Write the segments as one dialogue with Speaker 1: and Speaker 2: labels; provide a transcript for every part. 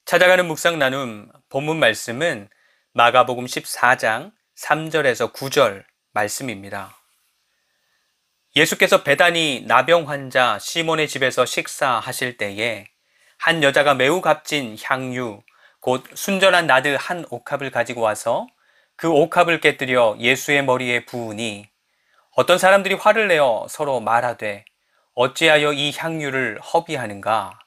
Speaker 1: 찾아가는 묵상 나눔 본문 말씀은 마가복음 14장 3절에서 9절 말씀입니다. 예수께서 베다니 나병 환자 시몬의 집에서 식사하실 때에 한 여자가 매우 값진 향유 곧 순전한 나드 한 옥합을 가지고 와서 그 옥합을 깨뜨려 예수의 머리에 부으니 어떤 사람들이 화를 내어 서로 말하되 어찌하여 이 향유를 허비하는가?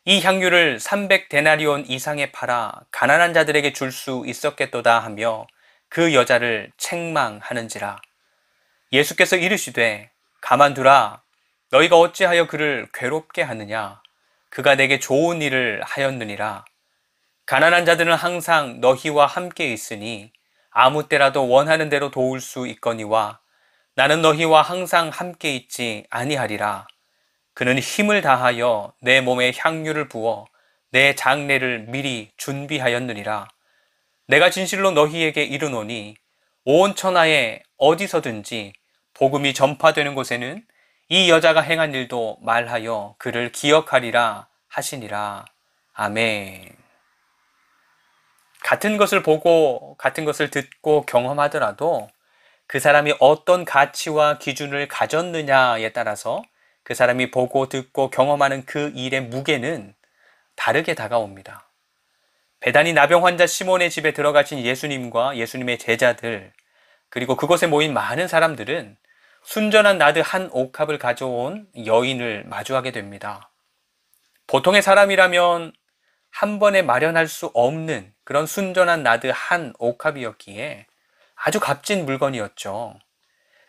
Speaker 1: 이 향유를 300데나리온 이상에 팔아 가난한 자들에게 줄 수 있었겠도다 하며 그 여자를 책망하는지라. 예수께서 이르시되 가만두라. 너희가 어찌하여 그를 괴롭게 하느냐? 그가 내게 좋은 일을 하였느니라. 가난한 자들은 항상 너희와 함께 있으니 아무 때라도 원하는 대로 도울 수 있거니와 나는 너희와 항상 함께 있지 아니하리라. 그는 힘을 다하여 내 몸에 향유를 부어 내 장례를 미리 준비하였느니라. 내가 진실로 너희에게 이르노니 온 천하에 어디서든지 복음이 전파되는 곳에는 이 여자가 행한 일도 말하여 그를 기억하리라 하시니라. 아멘. 같은 것을 보고 같은 것을 듣고 경험하더라도 그 사람이 어떤 가치와 기준을 가졌느냐에 따라서 그 사람이 보고 듣고 경험하는 그 일의 무게는 다르게 다가옵니다. 베다니 나병 환자 시몬의 집에 들어가신 예수님과 예수님의 제자들, 그리고 그곳에 모인 많은 사람들은 순전한 나드 한 옥합을 가져온 여인을 마주하게 됩니다. 보통의 사람이라면 한 번에 마련할 수 없는 그런 순전한 나드 한 옥합이었기에 아주 값진 물건이었죠.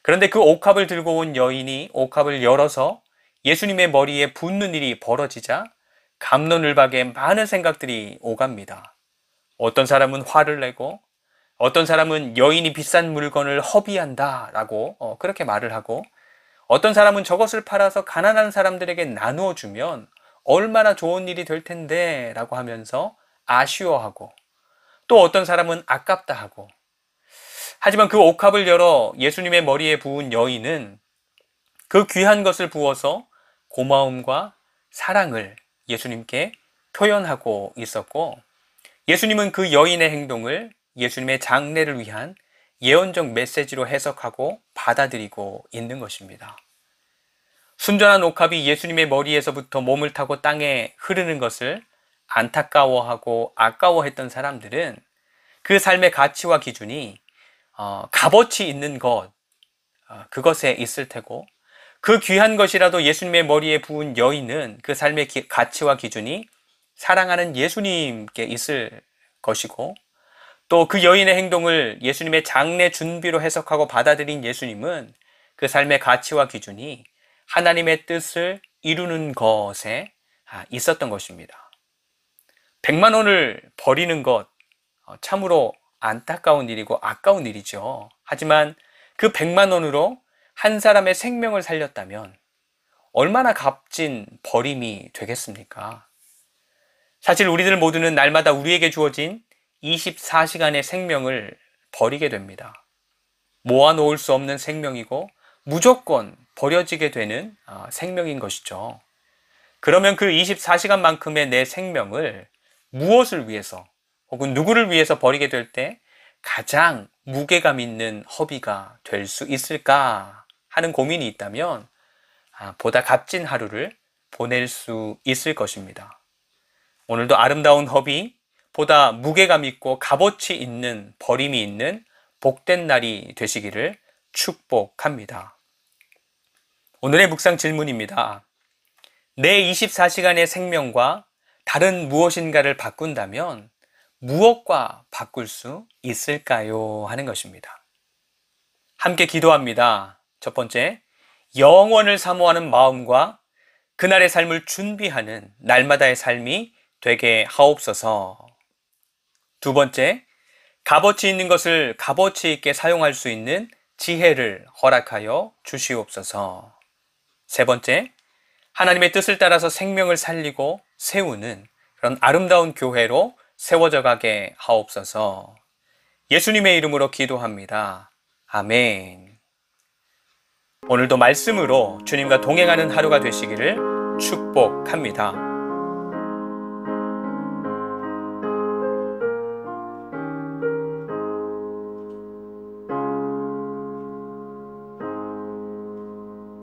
Speaker 1: 그런데 그 옥합을 들고 온 여인이 옥합을 열어서 예수님의 머리에 붓는 일이 벌어지자 갑론을박에 많은 생각들이 오갑니다. 어떤 사람은 화를 내고 어떤 사람은 여인이 비싼 물건을 허비한다 라고 그렇게 말을 하고 어떤 사람은 저것을 팔아서 가난한 사람들에게 나누어 주면 얼마나 좋은 일이 될 텐데 라고 하면서 아쉬워하고 또 어떤 사람은 아깝다 하고 하지만 그 옥합을 열어 예수님의 머리에 부은 여인은 그 귀한 것을 부어서 고마움과 사랑을 예수님께 표현하고 있었고 예수님은 그 여인의 행동을 예수님의 장례를 위한 예언적 메시지로 해석하고 받아들이고 있는 것입니다. 순전한 옥합이 예수님의 머리에서부터 몸을 타고 땅에 흐르는 것을 안타까워하고 아까워했던 사람들은 그 삶의 가치와 기준이 값어치 있는 것, 그것에 있을 테고 그 귀한 것이라도 예수님의 머리에 부은 여인은 그 삶의 가치와 기준이 사랑하는 예수님께 있을 것이고 또 그 여인의 행동을 예수님의 장례 준비로 해석하고 받아들인 예수님은 그 삶의 가치와 기준이 하나님의 뜻을 이루는 것에 있었던 것입니다. 100만 원을 버리는 것 참으로 안타까운 일이고 아까운 일이죠. 하지만 그 100만 원으로 한 사람의 생명을 살렸다면 얼마나 값진 버림이 되겠습니까? 사실 우리들 모두는 날마다 우리에게 주어진 24시간의 생명을 버리게 됩니다. 모아놓을 수 없는 생명이고 무조건 버려지게 되는 생명인 것이죠. 그러면 그 24시간만큼의 내 생명을 무엇을 위해서 혹은 누구를 위해서 버리게 될 때 가장 무게감 있는 허비가 될 수 있을까 하는 고민이 있다면 보다 값진 하루를 보낼 수 있을 것입니다. 오늘도 아름다운 허비, 보다 무게감 있고 값어치 있는 버림이 있는 복된 날이 되시기를 축복합니다. 오늘의 묵상 질문입니다. 내 24시간의 생명과 다른 무엇인가를 바꾼다면 무엇과 바꿀 수 있을까요? 하는 것입니다. 함께 기도합니다. 첫 번째, 영원을 사모하는 마음과 그날의 삶을 준비하는 날마다의 삶이 되게 하옵소서. 두 번째, 값어치 있는 것을 값어치 있게 사용할 수 있는 지혜를 허락하여 주시옵소서. 세 번째, 하나님의 뜻을 따라서 생명을 살리고 세우는 그런 아름다운 교회로 세워져 가게 하옵소서. 예수님의 이름으로 기도합니다. 아멘. 오늘도 말씀으로 주님과 동행하는 하루가 되시기를 축복합니다.